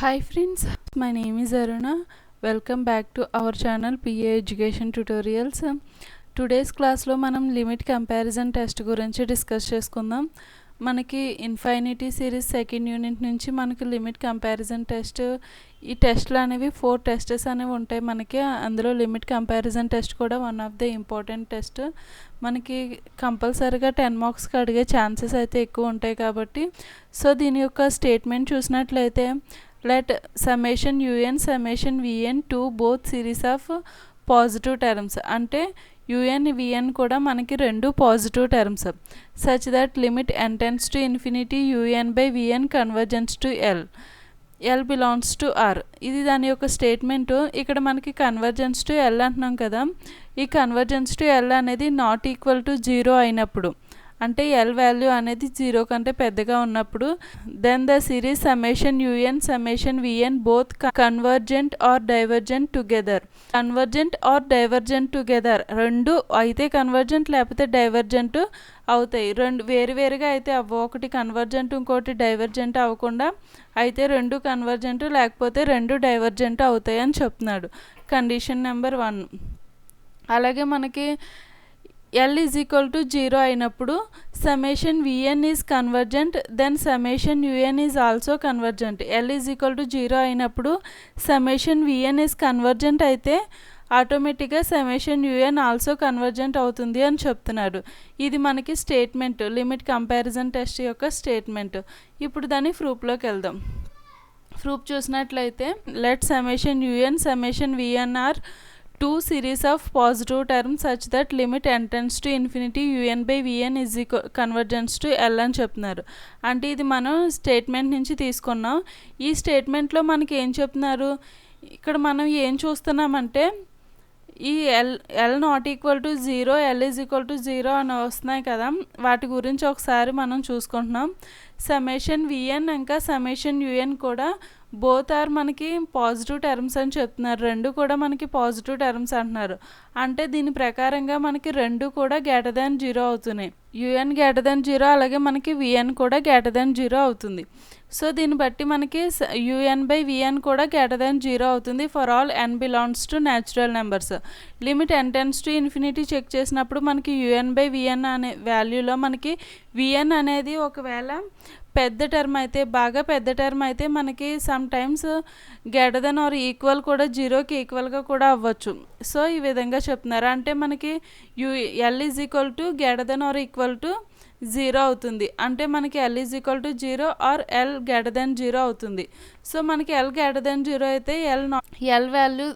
Hi friends, my name is Aruna. Welcome back to our channel PA Education Tutorials. Today's class లో మనం limit comparison test గురించి discuss చేసుకుందాం. మనకి infinity series second unit నుంచి మనకి limit comparison test ఈ టెస్ట్లు అనేవి 4 టెస్టెస్ అనేవి ఉంటాయి మనకి. అందులో లిమిట్ కంపారిజన్ టెస్ట్ కూడా one of the important test. మనకి కంపల్సరీగా 10 మార్క్స్కి అడిగే ఛాన్సెస్ అయితే ఎక్కువ ఉంటాయి కాబట్టి సో దీని యొక్క స్టేట్మెంట్ చూసినట్లయితే let summation un summation vn to both series of positive terms అంటే un vn కూడా మనకి రెండు positive terms such that limit n tends to infinity un by vn convergence to l belongs to r. ఇది దాని యొక్క statement. ఇక్కడ మనకి convergence to l అంటున్నాం కదా, ఈ కన్వర్జెన్స్ టు l అనేది నాట్ ఈక్వల్ టు 0 అయినప్పుడు అంటే ఎల్ వాల్యూ అనేది 0 కంటే పెద్దగా ఉన్నప్పుడు then the series summation UN summation VN both convergent or divergent together. Convergent or divergent together రెండు అయితే కన్వర్జెంట్ లేకపోతే డైవర్జెంట్ అవుతాయి. రెండు వేరువేరుగా అయితే ఒకటి కన్వర్జెంట్ ఇంకోటి డైవర్జెంట్ అవ్వకుండా అయితే రెండు కన్వర్జెంట్ లేకపోతే రెండు డైవర్జెంట్ అవుతాయి అని చెప్తున్నాడు. Condition number 1. అలాగే మనకి L is equal to 0 అయినప్పుడు summation Vn is convergent then summation Un is also convergent. L is equal to 0 అయినప్పుడు summation Vn is convergent అయితే ఆటోమేటిక్గా సమ్మేషన్ యూఎన్ ఆల్సో కన్వర్జెంట్ అవుతుంది అని చెప్తున్నాడు. ఇది మనకి స్టేట్మెంట్, లిమిట్ కంపారిజన్ టెస్ట్ యొక్క స్టేట్మెంట్. ఇప్పుడు దాన్ని ప్రూఫ్లోకి వెళ్దాం. ప్రూఫ్ చూసినట్లయితే let summation UN summation VN are two series of positive terms such that limit n tends to infinity un by vn is equal convergence to l అని చెప్తున్నారు. అంటే ఇది మనం స్టేట్మెంట్ నుంచి తీసుకున్నాం. ఈ స్టేట్మెంట్లో మనకి ఏం చెప్తున్నారు, ఇక్కడ మనం ఏం చూస్తున్నామంటే ఈ L not equal to 0 L is equal to 0 అని వస్తున్నాయి కదా, వాటి గురించి ఒకసారి మనం చూసుకుంటున్నాం. సమ్మేషన్ విఎన్ ఇంకా సమ్మేషన్ యూఎన్ కూడా బోత్ ఆర్ మనకి పాజిటివ్ టర్మ్స్ అని చెప్తున్నారు. రెండు కూడా మనకి పాజిటివ్ టర్మ్స్ అంటున్నారు. అంటే దీని ప్రకారంగా మనకి రెండు కూడా గ్రేటర్ దాన్ 0 అవుతున్నాయి. యూఎన్ గ్రేటర్ దాన్ 0 అలాగే మనకి విఎన్ కూడా గ్రేటర్ దాన్ 0 అవుతుంది. సో దీన్ని బట్టి మనకి యూఎన్ బై విఎన్ కూడా గ్రేటర్ దాన్ 0 అవుతుంది for all N belongs to natural numbers. Limit N tends to infinity check చేసినప్పుడు మనకి యూఎన్ బై విఎన్ అనే వాల్యూలో మనకి విఎన్ అనేది ఒకవేళ పెద్ద టర్మ్ అయితే బాగా పెద్ద టర్మ్ అయితే మనకి sometimes greater than or equal కూడా 0కి ఈక్వల్గా కూడా అవ్వచ్చు. సో ఈ విధంగా చెప్తున్నారు. అంటే మనకి L is equal to greater than or equal to 0 అవుతుంది. అంటే మనకి L is equal to 0 or L greater than 0 అవుతుంది. సో మనకి ఎల్ గ్రేటర్ దెన్ 0 అయితే L value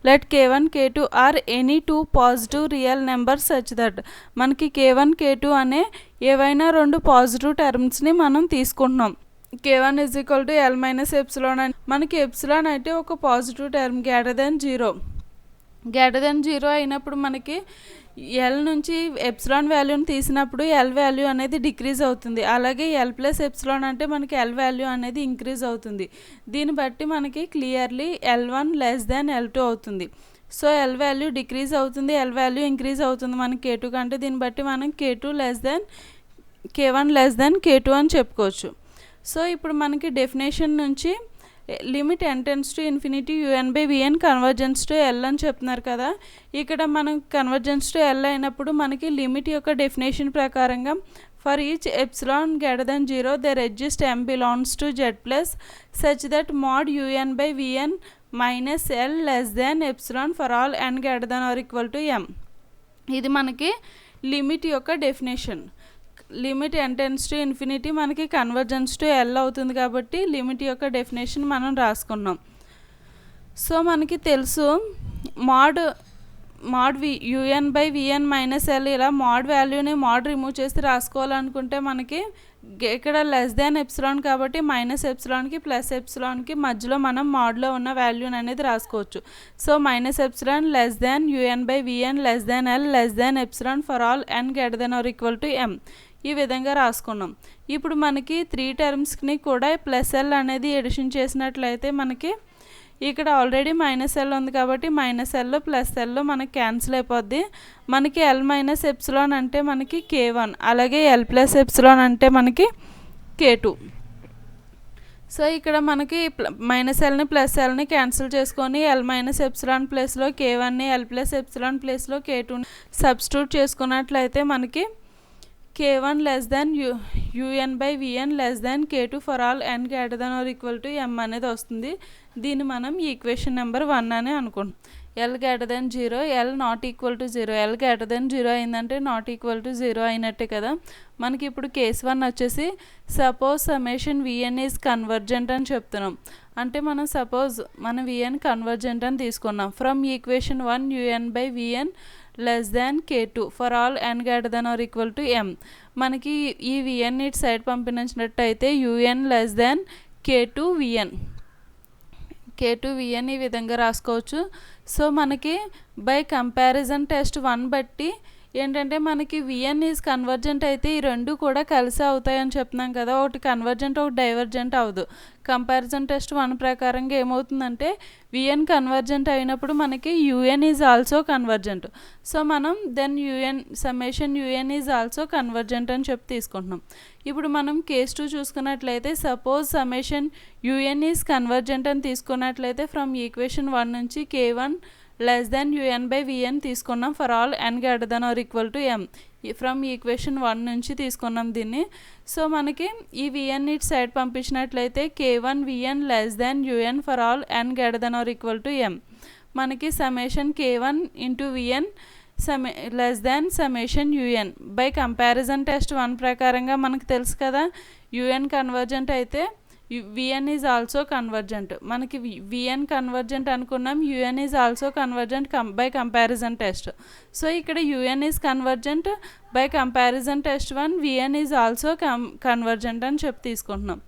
let k1 k2 are any two positive real number such that మనకి k1 k2 అనే ఏవైనా రెండు పాజిటివ్ టర్మ్స్ని మనం తీసుకుంటున్నాం. k1 is equal to L minus epsilon అని మనకి ఎప్సిలాన్ అయితే ఒక positive term greater than 0. Greater than 0 అయినప్పుడు మనకి ఎల్ నుంచి ఎప్సిలాన్ వాల్యూని తీసినప్పుడు ఎల్ వాల్యూ అనేది డిక్రీజ్ అవుతుంది. అలాగే ఎల్ ప్లస్ ఎప్సిలాన్ అంటే మనకి ఎల్ వాల్యూ అనేది ఇంక్రీజ్ అవుతుంది. దీన్ని బట్టి మనకి clearly L1 less than L2 అవుతుంది. సో ఎల్ వాల్యూ డిక్రీజ్ అవుతుంది, ఎల్ వాల్యూ ఇంక్రీజ్ అవుతుంది మనకి k2 కంటే. దీన్ని బట్టి మనం k1 లెస్ దాన్ k2 అని చెప్పుకోవచ్చు. సో ఇప్పుడు మనకి డెఫినేషన్ నుంచి limit N tends to infinity UN by VN convergence to L అని చెప్తున్నారు కదా. ఇక్కడ మనం కన్వర్జెన్స్ టు ఎల్ అయినప్పుడు మనకి లిమిట్ యొక్క డెఫినేషన్ ప్రకారంగా for each epsilon greater than 0 there exist m belongs to z plus such that mod UN by VN minus L less than epsilon for all n greater than or equal to m. ఇది మనకి limit యొక్క definition. Limit N tends to infinity మనకి convergence to L అవుతుంది కాబట్టి limit యొక్క definition మనం రాసుకున్నాం. So మనకి తెలుసు mod u n by VN minus l ఇలా మాడ్ వాల్యూని మాడ్ రిమూవ్ చేసి రాసుకోవాలనుకుంటే మనకి ఇక్కడ లెస్ దాన్ ఎప్సిలాన్ కాబట్టి మైనస్ ఎప్సిలాన్కి ప్లస్ ఎప్సిలాన్కి మధ్యలో మనం మాడ్లో ఉన్న వాల్యూని అనేది రాసుకోవచ్చు. So minus epsilon less than u n by v n less than l less than epsilon for all n greater than or equal to m. ఈ విధంగా రాసుకున్నాం. ఇప్పుడు మనకి 3 టర్మ్స్ని కూడా ప్లస్ ఎల్ అనేది ఎడిషన్ చేసినట్లయితే మనకి ఇక్కడ ఆల్రెడీ మైనస్ ఎల్ ఉంది కాబట్టి మైనస్ ఎల్ ప్లస్ ఎల్ మనకి క్యాన్సిల్ అయిపోద్ది. మనకి ఎల్ మైనస్ ఎప్సిలాన్ అంటే మనకి k1 అలాగే ఎల్ ప్లస్ ఎప్సిలాన్ అంటే మనకి k2. సో ఇక్కడ మనకి మైనస్ ఎల్ని ప్లస్ ఎల్ని క్యాన్సిల్ చేసుకొని ఎల్ మైనస్ ఎప్సిలాన్ ప్లేస్లో K1ని ఎల్ ప్లస్ ఎప్సిలాన్ ప్లేస్లో K2 సబ్స్టిట్యూట్ చేసుకున్నట్లయితే మనకి K1 less than UN by VN less than K2 for all n greater than or equal to M అనేది వస్తుంది. దీన్ని మనం ఈక్వేషన్ నెంబర్ 1 అని అనుకుంటాం. L greater than 0, L not equal to 0. L greater than 0 అయిందంటే not equal to 0 అయినట్టే కదా. మనకి ఇప్పుడు కేస్ 1 వచ్చేసి suppose summation VN is convergent అని చెప్తున్నాం. అంటే మనం సపోజ్ మనం VN కన్వర్జెంట్ అని తీసుకున్నాం. From equation 1 UN by VN less than K2 for all n greater than or equal to M. మనకి ఈ VN ఇటు side పంపించినట్టయితే UN less than K2 VN ఈ విధంగా రాసుకోవచ్చు. సో మనకి బై కంపారిజన్ టెస్ట్ 1 బట్టి ఏంటంటే మనకి VN ఈజ్ కన్వర్జెంట్ అయితే ఈ రెండు కూడా కలిసి అవుతాయని చెప్తున్నాం కదా. ఒకటి కన్వర్జెంట్ ఒకటి డైవర్జెంట్ అవ్వదు. కంపారిజన్ టెస్ట్ 1 ప్రకారంగా ఏమవుతుందంటే VN కన్వర్జెంట్ అయినప్పుడు మనకి UN is also convergent. So మనం then summation UN is also convergent అని చెప్పి తీసుకుంటున్నాం. ఇప్పుడు మనం కేస్ 2 చూసుకున్నట్లయితే suppose summation UN is convergent అని తీసుకున్నట్లయితే ఫ్రమ్ ఈక్వేషన్ 1 నుంచి K1 less than UN by VN తీసుకున్నాం for all n greater than or equal to M. From equation 1 నుంచి తీసుకున్నాం దీన్ని. సో మనకి ఈ VN ఇటు సైడ్ పంపించినట్లయితే K1 VN less than UN for all n greater than or equal to M. మనకి సమ్మేషన్ K1 into VN less than summation UN. By comparison test 1 ప్రకారంగా మనకు తెలుసు కదా UN కన్వర్జెంట్ అయితే VN ఈజ్ ఆల్సో కన్వర్జెంట్. మనకి VN convergent అనుకున్నాం, UN is also convergent by comparison test. So ఇక్కడ UN is convergent by comparison test 1 VN is also convergent అని చెప్పి తీసుకుంటున్నాం.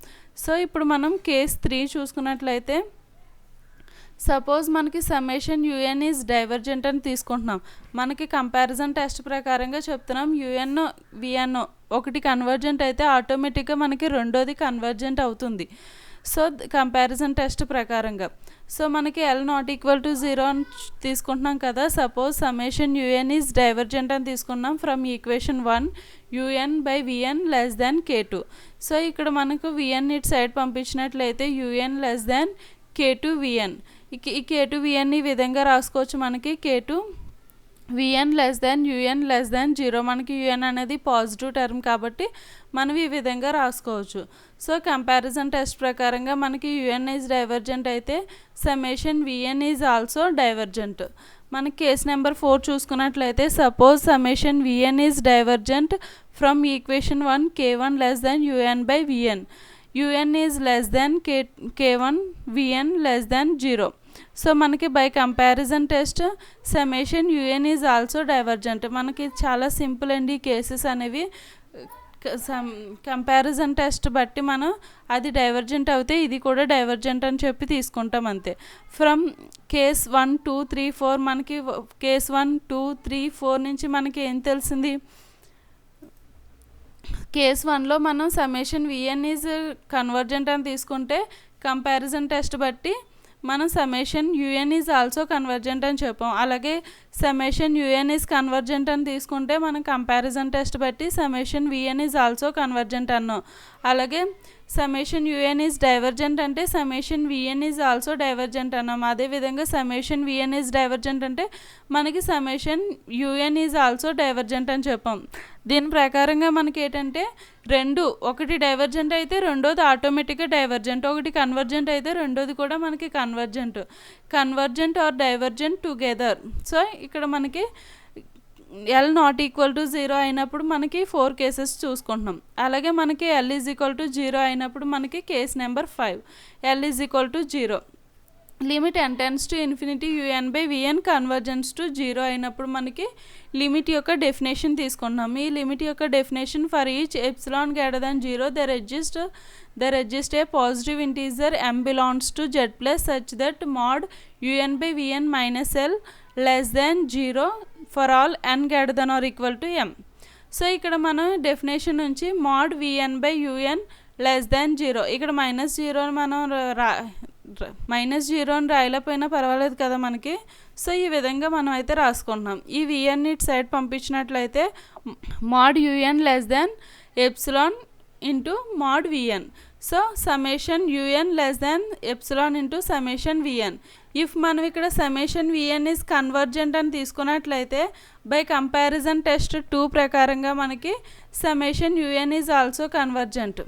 సో ఇప్పుడు మనం కేస్ 3 చూసుకున్నట్లయితే సపోజ్ మనకి సమ్మేషన్ UN ఈజ్ డైవర్జెంట్ అని తీసుకుంటున్నాం. మనకి కంపారిజన్ టెస్ట్ ప్రకారంగా చెప్తున్నాం UN VN ఒకటి కన్వర్జెంట్ అయితే ఆటోమేటిక్గా మనకి రెండోది కన్వర్జెంట్ అవుతుంది. సో కంపారిజన్ టెస్ట్ ప్రకారంగా సో మనకి L నాట్ ఈక్వల్ టు 0 అని తీసుకుంటున్నాం కదా. Suppose summation UN is divergent అని తీసుకున్నాం from equation 1 UN by VN less than K2. So ఇక్కడ మనకు VN ఇటు సైడ్ పంపించినట్లయితే UN less than K2 VN. ఈ K2 VN ఈ విధంగా రాసుకోవచ్చు. మనకి K2 VN less than UN less than 0. మనకి UN అనేది పాజిటివ్ టర్మ్ కాబట్టి మనం ఈ విధంగా రాసుకోవచ్చు. సో కంపారిజన్ టెస్ట్ ప్రకారంగా మనకి UN ఈజ్ డైవర్జెంట్ అయితే summation VN is also divergent. మనకి కేస్ నెంబర్ 4 చూసుకున్నట్లయితే suppose summation VN is divergent from equation 1 K1 less than UN by VN. UN is less than K1 VN less than 0. So మనకి by comparison test summation UN is also divergent. మనకి చాలా simple అండి cases అనేవి. Comparison test బట్టి మనం అది divergent అవుతే ఇది కూడా డైవర్జెంట్ అని చెప్పి తీసుకుంటాం అంతే. ఫ్రమ్ కేస్ 1 2 3 4 మనకి కేస్ 1 2 3 4 నుంచి మనకి ఏం తెలిసింది? కేస్ 1లో మనం సమ్మేషన్ VN ఈజ్ కన్వర్జెంట్ అని తీసుకుంటే కంపారిజన్ టెస్ట్ బట్టి మనం summation UN is also convergent అని చెప్పాం. అలాగే సమ్మేషన్ UN ఈజ్ కన్వర్జెంట్ అని తీసుకుంటే మనం కంపారిజన్ టెస్ట్ బట్టి summation VN is also convergent అన్నాం. అలాగే సమ్మేషన్ UN ఈజ్ డైవర్జెంట్ అంటే summation VN is also divergent అన్నాం. అదేవిధంగా సమ్మేషన్ VN ఈజ్ డైవర్జెంట్ అంటే మనకి summation UN is also divergent అని చెప్పాం. దీని ప్రకారంగా మనకి ఏంటంటే ఒకటి డైవర్జెంట్ అయితే రెండోది ఆటోమేటిక్గా డైవర్జెంట్, ఒకటి కన్వర్జెంట్ అయితే రెండోది కూడా మనకి convergent or divergent together. So ఇక్కడ మనకి L నాట్ ఈక్వల్ టు 0 అయినప్పుడు మనకి 4 కేసెస్ చూసుకుంటున్నాం. అలాగే మనకి L ఈజ్ ఈక్వల్ టు 0 అయినప్పుడు మనకి case number 5 L is equal to 0. Limit n tense to infinity UN by VN convergence to 0 అయినప్పుడు మనకి లిమిట్ యొక్క డెఫినేషన్ తీసుకుంటున్నాం. ఈ లిమిట్ యొక్క definition for each epsilon greater than 0 there exists a positive integer m belongs to Z plus such that mod UN by VN minus L less than 0 for all n greater than or equal to M. So ఇక్కడ మనం definition నుంచి mod VN by UN less than 0 ఇక్కడ -0 మనం -0 అని రాయలేకపోయినా పర్వాలేదు కదా మనకి. So ఈ విధంగా మనం అయితే రాసుకుంటున్నాం. ఈ VN ఇటు సైడ్ పంపించినట్లయితే mod UN less than epsilon into mod VN. So summation UN less than epsilon into summation VN. If మనం ఇక్కడ సమేషన్ విఎన్ ఈజ్ కన్వర్జెంట్ అని తీసుకున్నట్లయితే బై కంపారిజన్ టెస్ట్ 2 ప్రకారంగా మనకి summation u n is also convergent.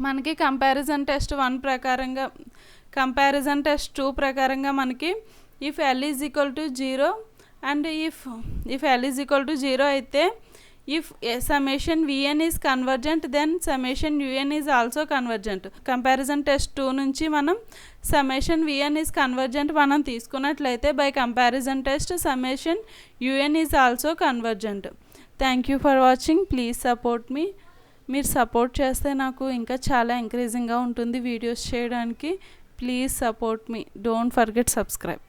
మనకి comparison test 1 ప్రకారంగా, comparison test 2 ప్రకారంగా మనకి if l is equal to 0 and if l is equal to 0 అయితే if summation v n is convergent then summation u n is also convergent. Comparison test 2 నుంచి మనం summation v n is convergent మనం తీసుకున్నట్లయితే by comparison test summation u n is also convergent. Thank you for watching. Please support మీ. మీరు support చేస్తే నాకు ఇంకా చాలా ఎంకరేజింగ్గా ఉంటుంది వీడియోస్ చేయడానికి. Please support me. Don't forget subscribe.